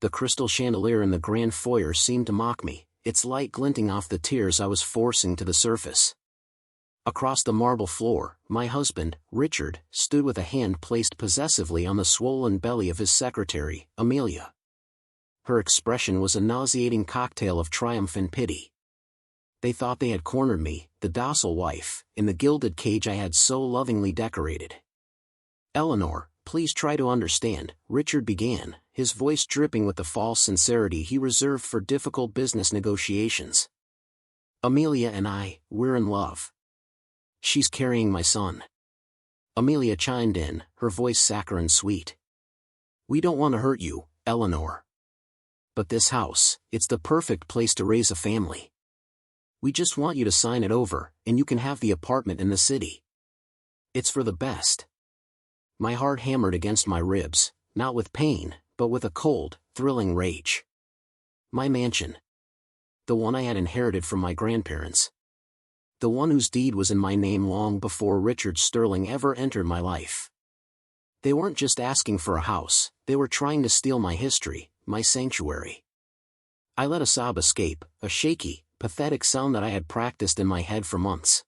The crystal chandelier in the grand foyer seemed to mock me, its light glinting off the tears I was forcing to the surface. Across the marble floor, my husband, Richard, stood with a hand placed possessively on the swollen belly of his secretary, Amelia. Her expression was a nauseating cocktail of triumph and pity. They thought they had cornered me, the docile wife, in the gilded cage I had so lovingly decorated. "Eleanor, please try to understand," Richard began, his voice dripping with the false sincerity he reserved for difficult business negotiations. "Amelia and we're in love. She's carrying my son." Amelia chimed in, her voice saccharine sweet. "We don't want to hurt you, Eleanor. But this house, it's the perfect place to raise a family. We just want you to sign it over, and you can have the apartment in the city. It's for the best." My heart hammered against my ribs, not with pain, but with a cold, thrilling rage. My mansion. The one I had inherited from my grandparents. The one whose deed was in my name long before Richard Sterling ever entered my life. They weren't just asking for a house, they were trying to steal my history, my sanctuary. I let a sob escape, a shaky, pathetic sound that I had practiced in my head for months.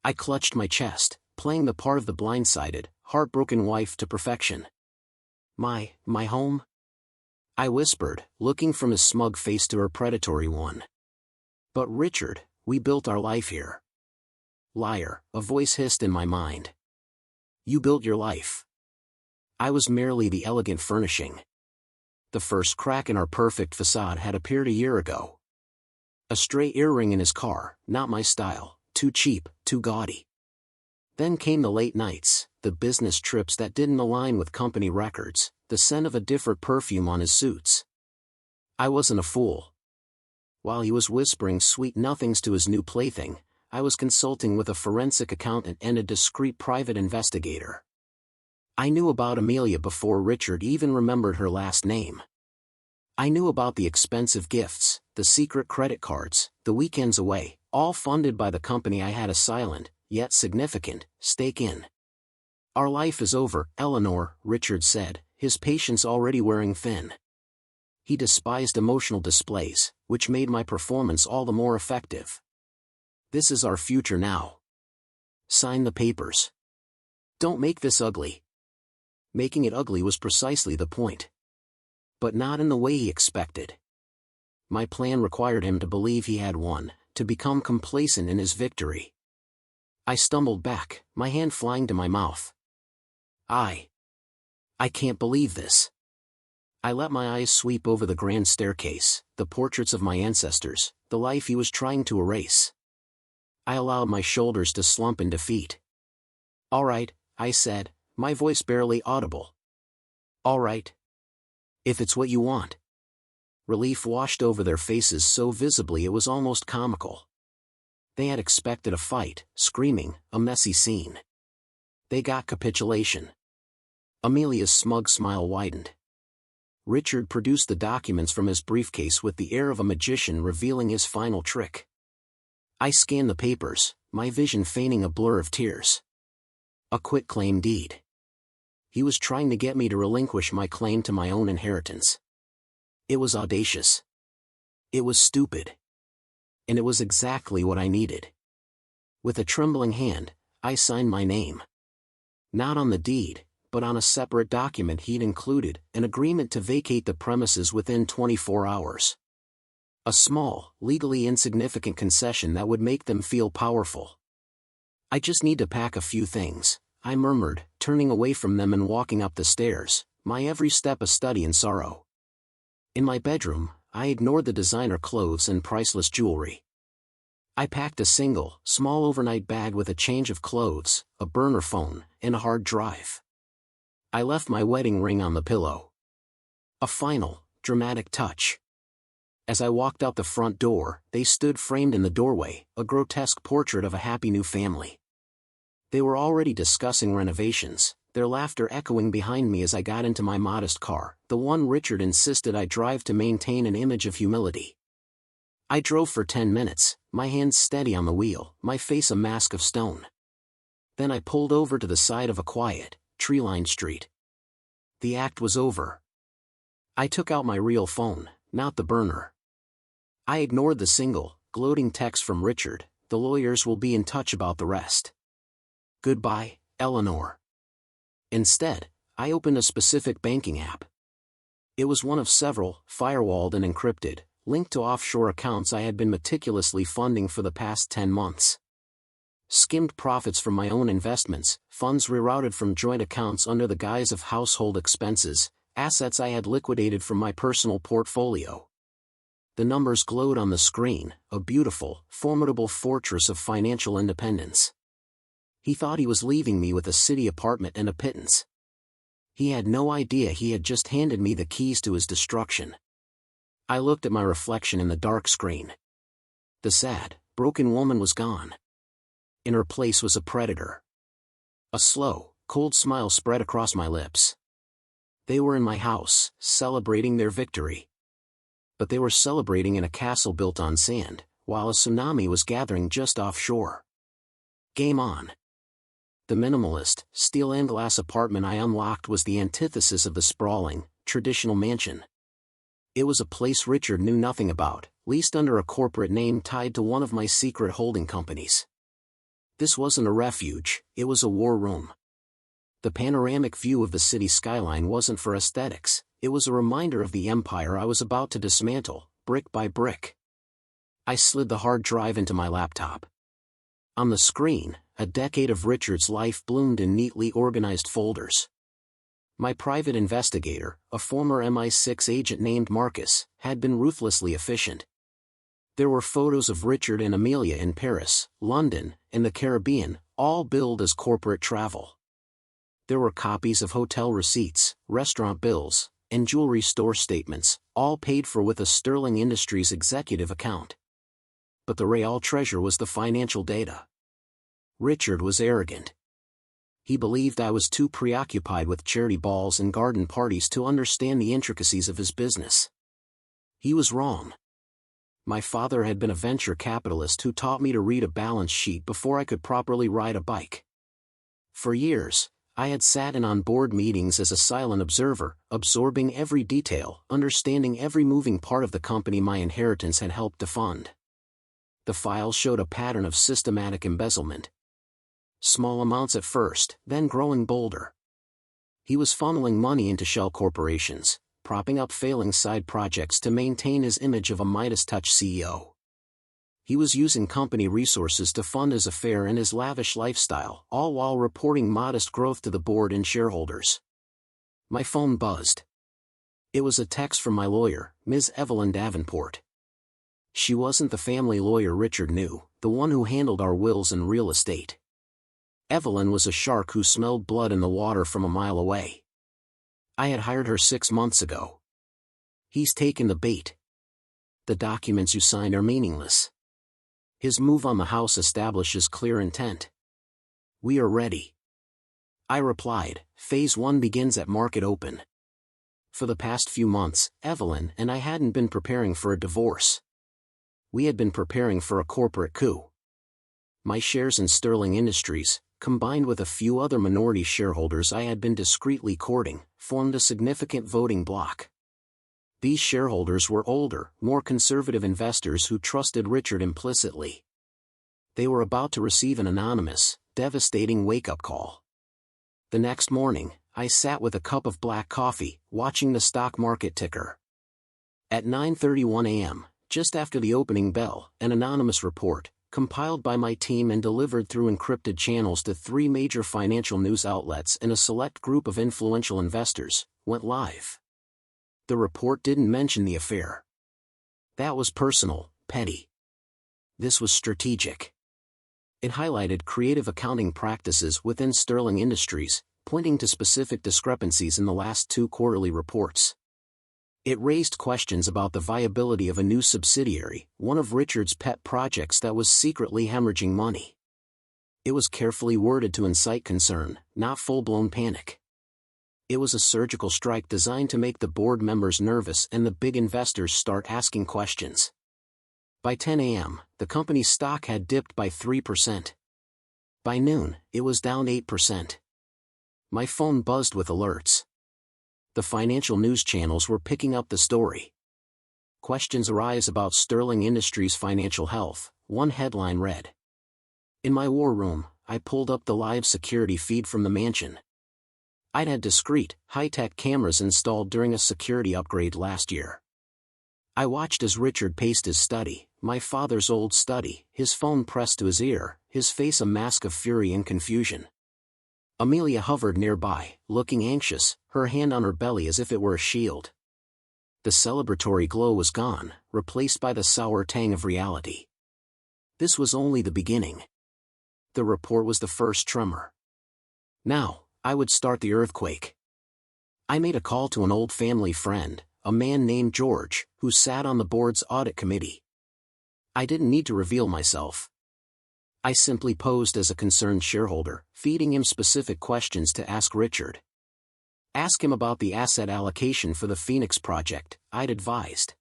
I clutched my chest, playing the part of the blindsided, heartbroken wife to perfection. My home?" I whispered, looking from his smug face to her predatory one. "But Richard, we built our life here." "Liar," a voice hissed in my mind. "You built your life. I was merely the elegant furnishing. The first crack in our perfect facade had appeared a year ago. A stray earring in his car, not my style, too cheap, too gaudy. Then came the late nights, the business trips that didn't align with company records, the scent of a different perfume on his suits. I wasn't a fool. While he was whispering sweet nothings to his new plaything, I was consulting with a forensic accountant and a discreet private investigator. I knew about Amelia before Richard even remembered her last name. I knew about the expensive gifts, the secret credit cards, the weekends away, all funded by the company I had a silent, yet significant, stake in. "Our life is over, Eleanor," Richard said, his patience already wearing thin. He despised emotional displays, which made my performance all the more effective. "This is our future now. Sign the papers. Don't make this ugly." Making it ugly was precisely the point. But not in the way he expected. My plan required him to believe he had won, to become complacent in his victory. I stumbled back, my hand flying to my mouth. I can't believe this." I let my eyes sweep over the grand staircase, the portraits of my ancestors, the life he was trying to erase. I allowed my shoulders to slump in defeat. "All right," I said, my voice barely audible. "All right. If it's what you want." Relief washed over their faces so visibly it was almost comical. They had expected a fight, screaming, a messy scene. They got capitulation. Amelia's smug smile widened. Richard produced the documents from his briefcase with the air of a magician revealing his final trick. I scanned the papers, my vision feigning a blur of tears. A quitclaim deed. He was trying to get me to relinquish my claim to my own inheritance. It was audacious. It was stupid. And it was exactly what I needed. With a trembling hand, I signed my name. Not on the deed, but on a separate document he'd included, an agreement to vacate the premises within 24 hours. A small, legally insignificant concession that would make them feel powerful. "I just need to pack a few things," I murmured, turning away from them and walking up the stairs, my every step a study in sorrow. In my bedroom, I ignored the designer clothes and priceless jewelry. I packed a single, small overnight bag with a change of clothes, a burner phone, and a hard drive. I left my wedding ring on the pillow. A final, dramatic touch. As I walked out the front door, they stood framed in the doorway, a grotesque portrait of a happy new family. They were already discussing renovations, their laughter echoing behind me as I got into my modest car, the one Richard insisted I drive to maintain an image of humility. I drove for 10 minutes, my hands steady on the wheel, my face a mask of stone. Then I pulled over to the side of a quiet, tree-lined street. The act was over. I took out my real phone, not the burner. I ignored the single, gloating text from Richard, "The lawyers will be in touch about the rest. Goodbye, Eleanor." Instead, I opened a specific banking app. It was one of several, firewalled and encrypted, linked to offshore accounts I had been meticulously funding for the past 10 months. Skimmed profits from my own investments, funds rerouted from joint accounts under the guise of household expenses, assets I had liquidated from my personal portfolio. The numbers glowed on the screen, a beautiful, formidable fortress of financial independence. He thought he was leaving me with a city apartment and a pittance. He had no idea he had just handed me the keys to his destruction. I looked at my reflection in the dark screen. The sad, broken woman was gone. In her place was a predator. A slow, cold smile spread across my lips. They were in my house, celebrating their victory. But they were celebrating in a castle built on sand, while a tsunami was gathering just offshore. Game on. The minimalist, steel and glass apartment I unlocked was the antithesis of the sprawling, traditional mansion. It was a place Richard knew nothing about, leased under a corporate name tied to one of my secret holding companies. This wasn't a refuge, it was a war room. The panoramic view of the city skyline wasn't for aesthetics, it was a reminder of the empire I was about to dismantle, brick by brick. I slid the hard drive into my laptop. On the screen, a decade of Richard's life bloomed in neatly organized folders. My private investigator, a former MI6 agent named Marcus, had been ruthlessly efficient. There were photos of Richard and Amelia in Paris, London, and the Caribbean, all billed as corporate travel. There were copies of hotel receipts, restaurant bills, and jewelry store statements, all paid for with a Sterling Industries executive account. But the real treasure was the financial data. Richard was arrogant. He believed I was too preoccupied with charity balls and garden parties to understand the intricacies of his business. He was wrong. My father had been a venture capitalist who taught me to read a balance sheet before I could properly ride a bike. For years, I had sat in on board meetings as a silent observer, absorbing every detail, understanding every moving part of the company my inheritance had helped to fund. The files showed a pattern of systematic embezzlement. Small amounts at first, then growing bolder. He was funneling money into shell corporations, propping up failing side projects to maintain his image of a Midas-touch CEO. He was using company resources to fund his affair and his lavish lifestyle, all while reporting modest growth to the board and shareholders. My phone buzzed. It was a text from my lawyer, Ms. Evelyn Davenport. She wasn't the family lawyer Richard knew, the one who handled our wills and real estate. Evelyn was a shark who smelled blood in the water from a mile away. I had hired her 6 months ago. He's taken the bait. The documents you signed are meaningless. His move on the house establishes clear intent. We are ready. I replied, Phase 1 begins at market open. For the past few months, Evelyn and I hadn't been preparing for a divorce. We had been preparing for a corporate coup. My shares in Sterling Industries, combined with a few other minority shareholders I had been discreetly courting, formed a significant voting bloc. These shareholders were older, more conservative investors who trusted Richard implicitly. They were about to receive an anonymous, devastating wake-up call. The next morning, I sat with a cup of black coffee, watching the stock market ticker. At 9:31 a.m., just after the opening bell, an anonymous report, compiled by my team and delivered through encrypted channels to 3 major financial news outlets and a select group of influential investors, went live. The report didn't mention the affair. That was personal, petty. This was strategic. It highlighted creative accounting practices within Sterling Industries, pointing to specific discrepancies in the last 2 quarterly reports. It raised questions about the viability of a new subsidiary, one of Richard's pet projects that was secretly hemorrhaging money. It was carefully worded to incite concern, not full-blown panic. It was a surgical strike designed to make the board members nervous and the big investors start asking questions. By 10 a.m., the company's stock had dipped by 3%. By noon, it was down 8%. My phone buzzed with alerts. The financial news channels were picking up the story. Questions arise about Sterling Industries' financial health, one headline read. In my war room, I pulled up the live security feed from the mansion. I'd had discreet, high-tech cameras installed during a security upgrade last year. I watched as Richard paced his study, my father's old study, his phone pressed to his ear, his face a mask of fury and confusion. Amelia hovered nearby, looking anxious, her hand on her belly as if it were a shield. The celebratory glow was gone, replaced by the sour tang of reality. This was only the beginning. The report was the first tremor. Now, I would start the earthquake. I made a call to an old family friend, a man named George, who sat on the board's audit committee. I didn't need to reveal myself. I simply posed as a concerned shareholder, feeding him specific questions to ask Richard. Ask him about the asset allocation for the Phoenix project, I'd advised.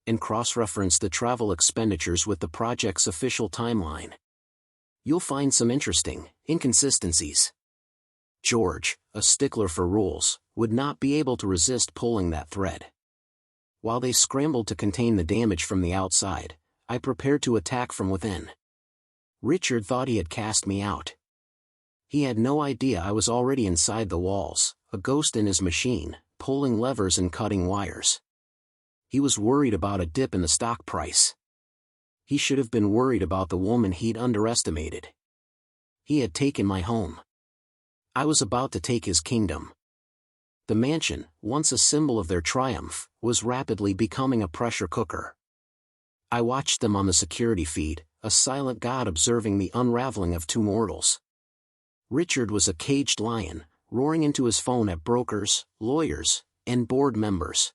And cross-reference the travel expenditures with the project's official timeline. You'll find some interesting inconsistencies. George, a stickler for rules, would not be able to resist pulling that thread. While they scrambled to contain the damage from the outside, I prepared to attack from within. Richard thought he had cast me out. He had no idea I was already inside the walls, a ghost in his machine, pulling levers and cutting wires. He was worried about a dip in the stock price. He should have been worried about the woman he'd underestimated. He had taken my home. I was about to take his kingdom. The mansion, once a symbol of their triumph, was rapidly becoming a pressure cooker. I watched them on the security feed, a silent god observing the unraveling of two mortals. Richard was a caged lion, roaring into his phone at brokers, lawyers, and board members.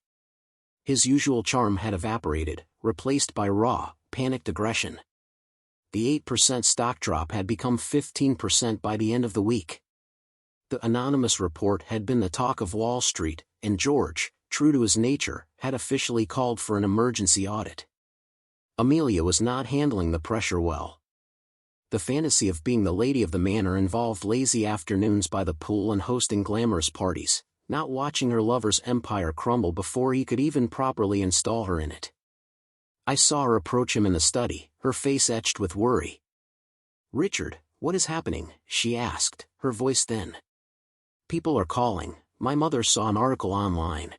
His usual charm had evaporated, replaced by raw, panicked aggression. The 8% stock drop had become 15% by the end of the week. The anonymous report had been the talk of Wall Street, and George, true to his nature, had officially called for an emergency audit. Amelia was not handling the pressure well. The fantasy of being the lady of the manor involved lazy afternoons by the pool and hosting glamorous parties, not watching her lover's empire crumble before he could even properly install her in it. I saw her approach him in the study, her face etched with worry. "Richard, what is happening?" she asked, her voice thin. "People are calling, my mother saw an article online."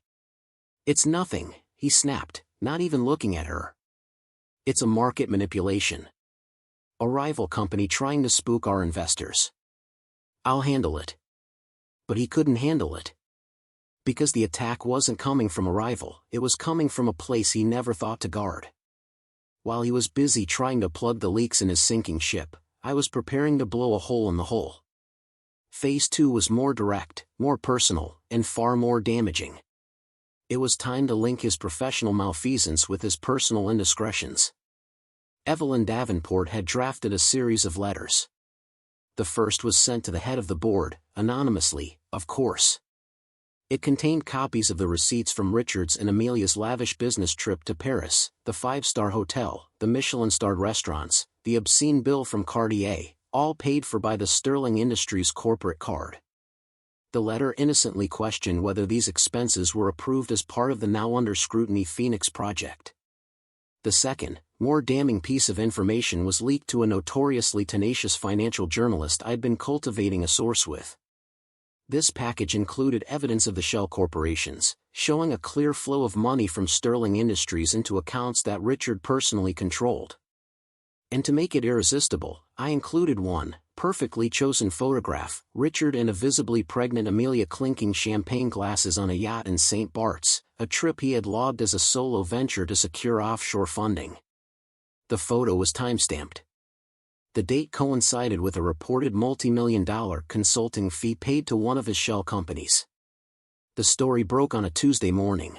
"It's nothing," he snapped, not even looking at her. "It's a market manipulation. A rival company trying to spook our investors. I'll handle it." But he couldn't handle it. Because the attack wasn't coming from a rival, it was coming from a place he never thought to guard. While he was busy trying to plug the leaks in his sinking ship, I was preparing to blow a hole in the hull. Phase 2 was more direct, more personal, and far more damaging. It was time to link his professional malfeasance with his personal indiscretions. Evelyn Davenport had drafted a series of letters. The first was sent to the head of the board, anonymously, of course. It contained copies of the receipts from Richard's and Amelia's lavish business trip to Paris, the five-star hotel, the Michelin-starred restaurants, the obscene bill from Cartier, all paid for by the Sterling Industries corporate card. The letter innocently questioned whether these expenses were approved as part of the now under scrutiny Phoenix project. The second, more damning piece of information was leaked to a notoriously tenacious financial journalist I'd been cultivating a source with. This package included evidence of the shell corporations, showing a clear flow of money from Sterling Industries into accounts that Richard personally controlled. And to make it irresistible, I included one, perfectly chosen photograph, Richard and a visibly pregnant Amelia clinking champagne glasses on a yacht in St. Bart's, a trip he had logged as a solo venture to secure offshore funding. The photo was timestamped. The date coincided with a reported multi-million-dollar consulting fee paid to one of his shell companies. The story broke on a Tuesday morning.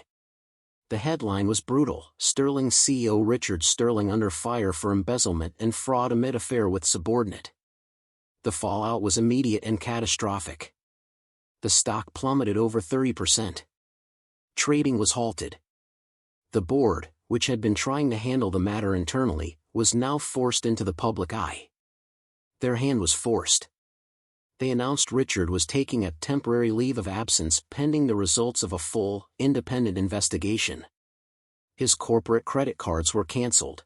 The headline was brutal: Sterling CEO Richard Sterling under fire for embezzlement and fraud amid affair with subordinate. The fallout was immediate and catastrophic. The stock plummeted over 30%. Trading was halted. The board, which had been trying to handle the matter internally, was now forced into the public eye. Their hand was forced. They announced Richard was taking a temporary leave of absence pending the results of a full, independent investigation. His corporate credit cards were canceled.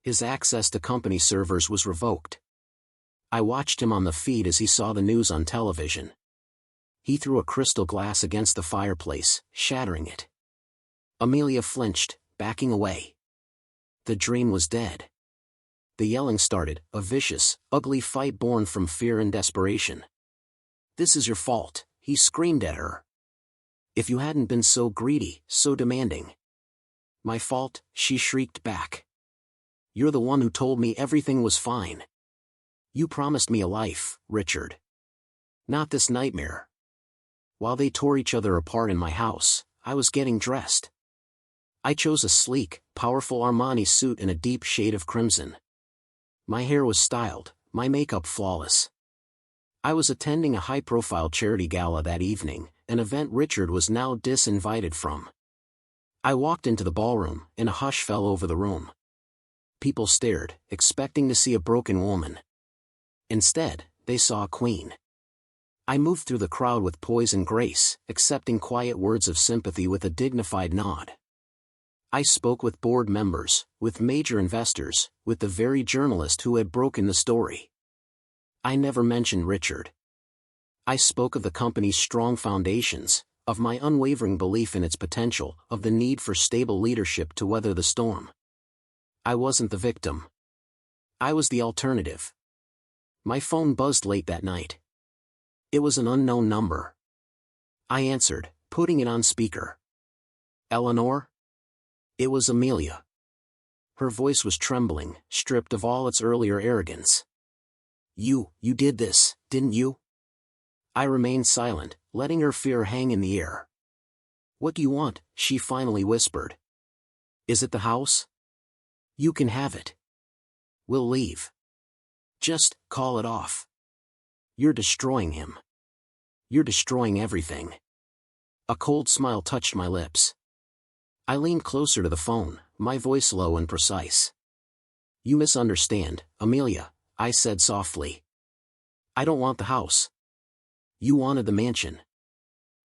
His access to company servers was revoked. I watched him on the feed as he saw the news on television. He threw a crystal glass against the fireplace, shattering it. Amelia flinched, backing away. The dream was dead. The yelling started, a vicious, ugly fight born from fear and desperation. "This is your fault," he screamed at her. "If you hadn't been so greedy, so demanding." "My fault," she shrieked back. "You're the one who told me everything was fine. You promised me a life, Richard. Not this nightmare." While they tore each other apart in my house, I was getting dressed. I chose a sleek, powerful Armani suit in a deep shade of crimson. My hair was styled, my makeup flawless. I was attending a high-profile charity gala that evening, an event Richard was now disinvited from. I walked into the ballroom, and a hush fell over the room. People stared, expecting to see a broken woman. Instead, they saw a queen. I moved through the crowd with poise and grace, accepting quiet words of sympathy with a dignified nod. I spoke with board members, with major investors, with the very journalist who had broken the story. I never mentioned Richard. I spoke of the company's strong foundations, of my unwavering belief in its potential, of the need for stable leadership to weather the storm. I wasn't the victim. I was the alternative. My phone buzzed late that night. It was an unknown number. I answered, putting it on speaker. "Eleanor?" It was Amelia. Her voice was trembling, stripped of all its earlier arrogance. You did this, didn't you?" I remained silent, letting her fear hang in the air. "What do you want?" she finally whispered. "Is it the house? You can have it. We'll leave. Just call it off. You're destroying him. You're destroying everything." A cold smile touched my lips. I leaned closer to the phone, my voice low and precise. "You misunderstand, Amelia," I said softly. "I don't want the house. You wanted the mansion.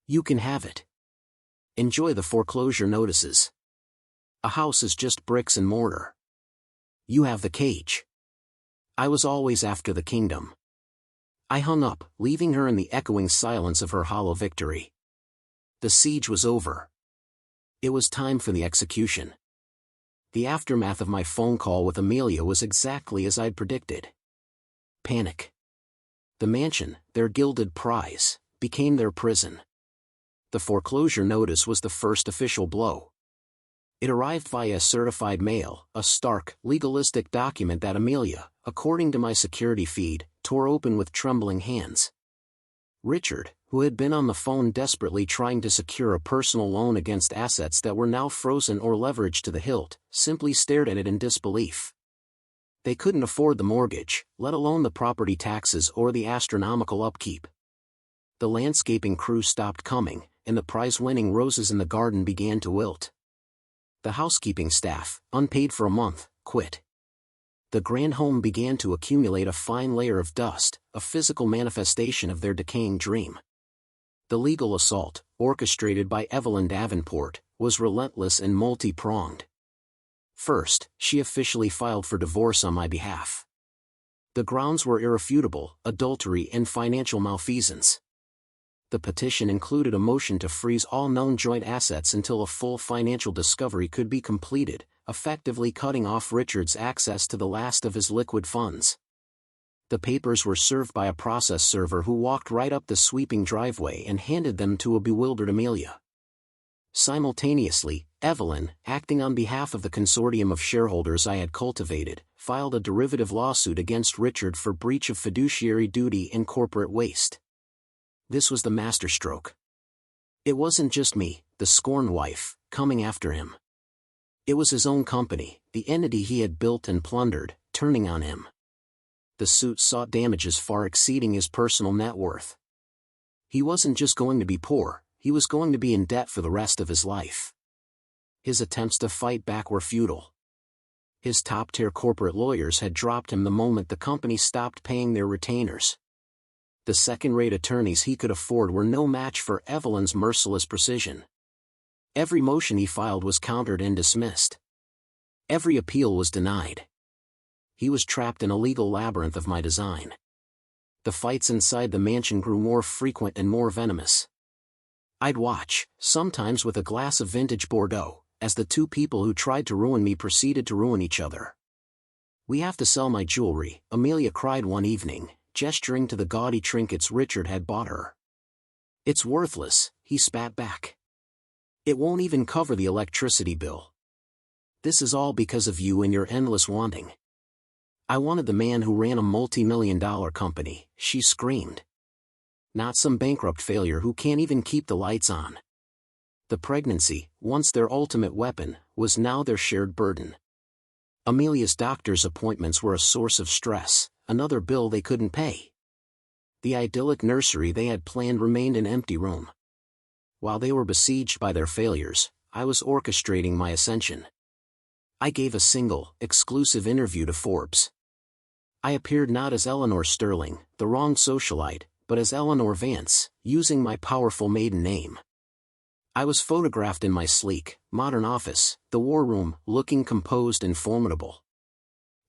You can have it. Enjoy the foreclosure notices. A house is just bricks and mortar. You have the cage. I was always after the kingdom." I hung up, leaving her in the echoing silence of her hollow victory. The siege was over. It was time for the execution. The aftermath of my phone call with Amelia was exactly as I'd predicted. Panic. The mansion, their gilded prize, became their prison. The foreclosure notice was the first official blow. It arrived via certified mail, a stark, legalistic document that Amelia, according to my security feed, tore open with trembling hands. Richard, who had been on the phone desperately trying to secure a personal loan against assets that were now frozen or leveraged to the hilt, simply stared at it in disbelief. They couldn't afford the mortgage, let alone the property taxes or the astronomical upkeep. The landscaping crew stopped coming, and the prize-winning roses in the garden began to wilt. The housekeeping staff, unpaid for a month, quit. The grand home began to accumulate a fine layer of dust, a physical manifestation of their decaying dream. The legal assault, orchestrated by Evelyn Davenport, was relentless and multi-pronged. First, she officially filed for divorce on my behalf. The grounds were irrefutable: adultery and financial malfeasance. The petition included a motion to freeze all known joint assets until a full financial discovery could be completed, effectively cutting off Richard's access to the last of his liquid funds. The papers were served by a process server who walked right up the sweeping driveway and handed them to a bewildered Amelia. Simultaneously, Evelyn, acting on behalf of the consortium of shareholders I had cultivated, filed a derivative lawsuit against Richard for breach of fiduciary duty and corporate waste. This was the masterstroke. It wasn't just me, the scorned wife, coming after him. It was his own company, the entity he had built and plundered, turning on him. The suit sought damages far exceeding his personal net worth. He wasn't just going to be poor, he was going to be in debt for the rest of his life. His attempts to fight back were futile. His top-tier corporate lawyers had dropped him the moment the company stopped paying their retainers. The second-rate attorneys he could afford were no match for Evelyn's merciless precision. Every motion he filed was countered and dismissed. Every appeal was denied. He was trapped in a legal labyrinth of my design. The fights inside the mansion grew more frequent and more venomous. I'd watch, sometimes with a glass of vintage Bordeaux, as the two people who tried to ruin me proceeded to ruin each other. "We have to sell my jewelry," Amelia cried one evening, gesturing to the gaudy trinkets Richard had bought her. "It's worthless," he spat back. "It won't even cover the electricity bill. This is all because of you and your endless wanting." "I wanted the man who ran a multi-million-dollar company," she screamed. "Not some bankrupt failure who can't even keep the lights on." The pregnancy, once their ultimate weapon, was now their shared burden. Amelia's doctor's appointments were a source of stress, another bill they couldn't pay. The idyllic nursery they had planned remained an empty room. While they were besieged by their failures, I was orchestrating my ascension. I gave a single, exclusive interview to Forbes. I appeared not as Eleanor Sterling, the wrong socialite, but as Eleanor Vance, using my powerful maiden name. I was photographed in my sleek, modern office, the war room, looking composed and formidable.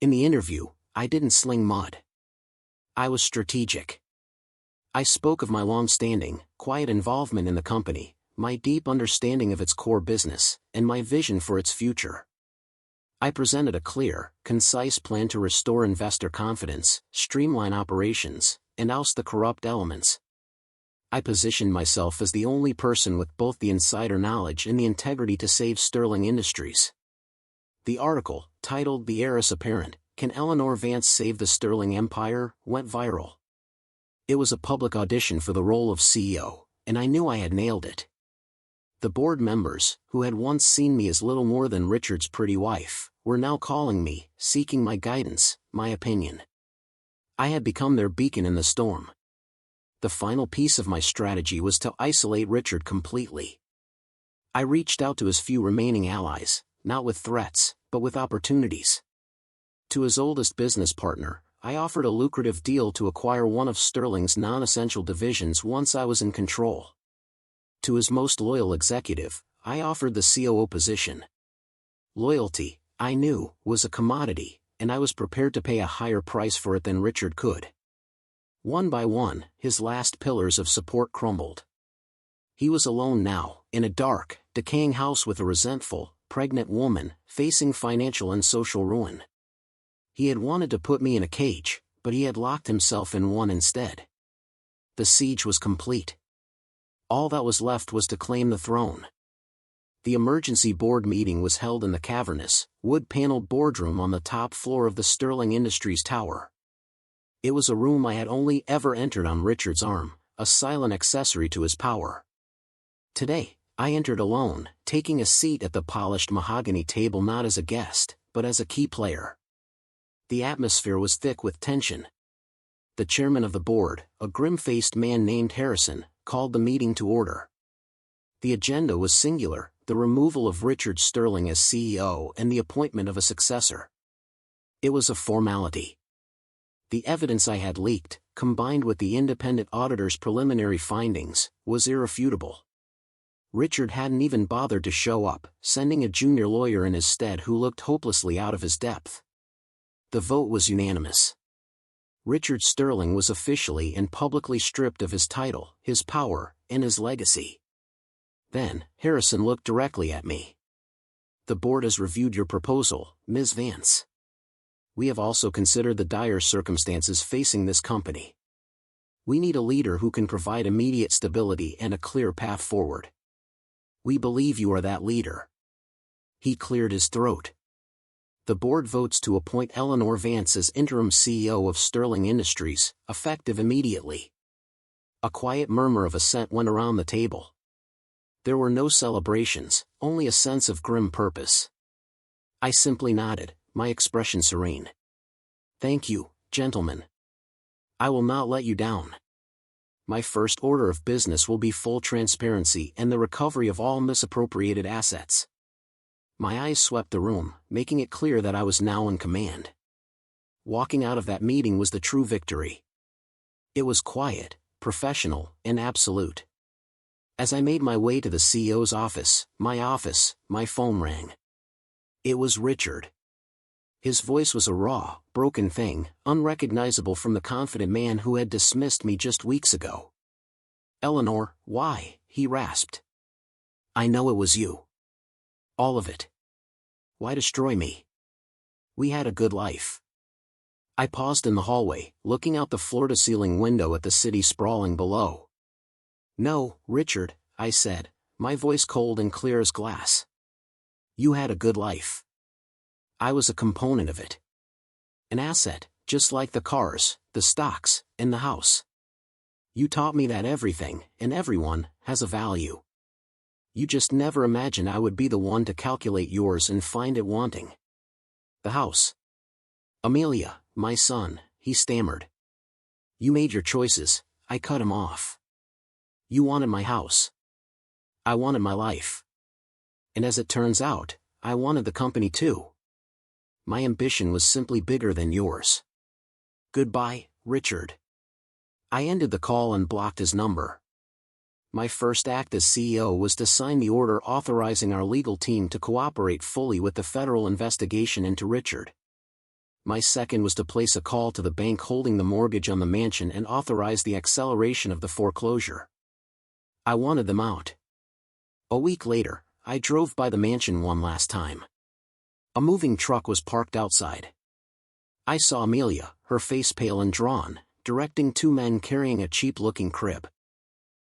In the interview, I didn't sling mud. I was strategic. I spoke of my long-standing, quiet involvement in the company, my deep understanding of its core business, and my vision for its future. I presented a clear, concise plan to restore investor confidence, streamline operations, and oust the corrupt elements. I positioned myself as the only person with both the insider knowledge and the integrity to save Sterling Industries. The article, titled "The Heiress Apparent, Can Eleanor Vance Save the Sterling Empire?" went viral. It was a public audition for the role of CEO, and I knew I had nailed it. The board members, who had once seen me as little more than Richard's pretty wife, were now calling me, seeking my guidance, my opinion. I had become their beacon in the storm. The final piece of my strategy was to isolate Richard completely. I reached out to his few remaining allies, not with threats, but with opportunities. To his oldest business partner, I offered a lucrative deal to acquire one of Sterling's non-essential divisions once I was in control. To his most loyal executive, I offered the COO position. Loyalty, I knew, was a commodity, and I was prepared to pay a higher price for it than Richard could. One by one, his last pillars of support crumbled. He was alone now, in a dark, decaying house with a resentful, pregnant woman, facing financial and social ruin. He had wanted to put me in a cage, but he had locked himself in one instead. The siege was complete. All that was left was to claim the throne. The emergency board meeting was held in the cavernous, wood-paneled boardroom on the top floor of the Sterling Industries tower. It was a room I had only ever entered on Richard's arm, a silent accessory to his power. Today, I entered alone, taking a seat at the polished mahogany table not as a guest, but as a key player. The atmosphere was thick with tension. The chairman of the board, a grim-faced man named Harrison, called the meeting to order. The agenda was singular: the removal of Richard Sterling as CEO and the appointment of a successor. It was a formality. The evidence I had leaked, combined with the independent auditor's preliminary findings, was irrefutable. Richard hadn't even bothered to show up, sending a junior lawyer in his stead who looked hopelessly out of his depth. The vote was unanimous. Richard Sterling was officially and publicly stripped of his title, his power, and his legacy. Then, Harrison looked directly at me. "The board has reviewed your proposal, Ms. Vance. We have also considered the dire circumstances facing this company. We need a leader who can provide immediate stability and a clear path forward. We believe you are that leader." He cleared his throat. The board votes to appoint Eleanor Vance as interim CEO of Sterling Industries, effective immediately. A quiet murmur of assent went around the table. There were no celebrations, only a sense of grim purpose. I simply nodded, my expression serene. "Thank you, gentlemen. I will not let you down. My first order of business will be full transparency and the recovery of all misappropriated assets." My eyes swept the room, making it clear that I was now in command. Walking out of that meeting was the true victory. It was quiet, professional, and absolute. As I made my way to the CEO's office, my phone rang. It was Richard. His voice was a raw, broken thing, unrecognizable from the confident man who had dismissed me just weeks ago. "Eleanor, why?" he rasped. "I know it was you. All of it. Why destroy me? We had a good life." I paused in the hallway, looking out the floor-to-ceiling window at the city sprawling below. "No, Richard," I said, my voice cold and clear as glass. "You had a good life. I was a component of it. An asset, just like the cars, the stocks, and the house. You taught me that everything, and everyone, has a value. You just never imagined I would be the one to calculate yours and find it wanting. The house. Amelia, my son," he stammered. "You made your choices," I cut him off. "You wanted my house. I wanted my life. And as it turns out, I wanted the company too. My ambition was simply bigger than yours. Goodbye, Richard." I ended the call and blocked his number. My first act as CEO was to sign the order authorizing our legal team to cooperate fully with the federal investigation into Richard. My second was to place a call to the bank holding the mortgage on the mansion and authorize the acceleration of the foreclosure. I wanted them out. A week later, I drove by the mansion one last time. A moving truck was parked outside. I saw Amelia, her face pale and drawn, directing two men carrying a cheap-looking crib.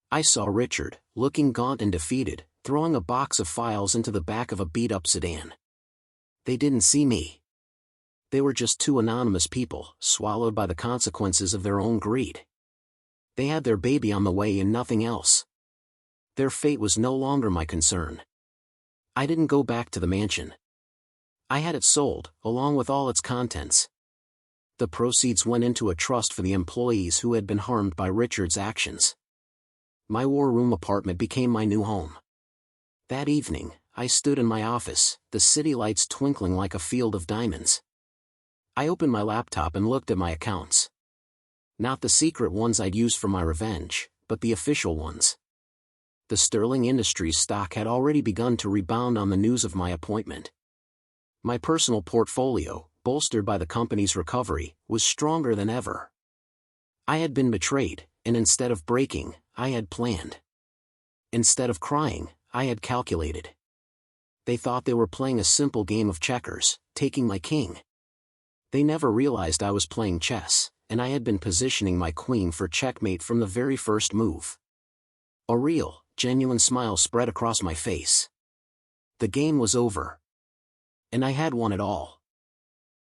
I saw Richard, looking gaunt and defeated, throwing a box of files into the back of a beat-up sedan. They didn't see me. They were just two anonymous people, swallowed by the consequences of their own greed. They had their baby on the way and nothing else. Their fate was no longer my concern. I didn't go back to the mansion. I had it sold, along with all its contents. The proceeds went into a trust for the employees who had been harmed by Richard's actions. My war room apartment became my new home. That evening, I stood in my office, the city lights twinkling like a field of diamonds. I opened my laptop and looked at my accounts. Not the secret ones I'd used for my revenge, but the official ones. The Sterling Industries stock had already begun to rebound on the news of my appointment. My personal portfolio, bolstered by the company's recovery, was stronger than ever. I had been betrayed, and instead of breaking, I had planned. Instead of crying, I had calculated. They thought they were playing a simple game of checkers, taking my king. They never realized I was playing chess, and I had been positioning my queen for checkmate from the very first move. A real, genuine smile spread across my face. The game was over. And I had won it all.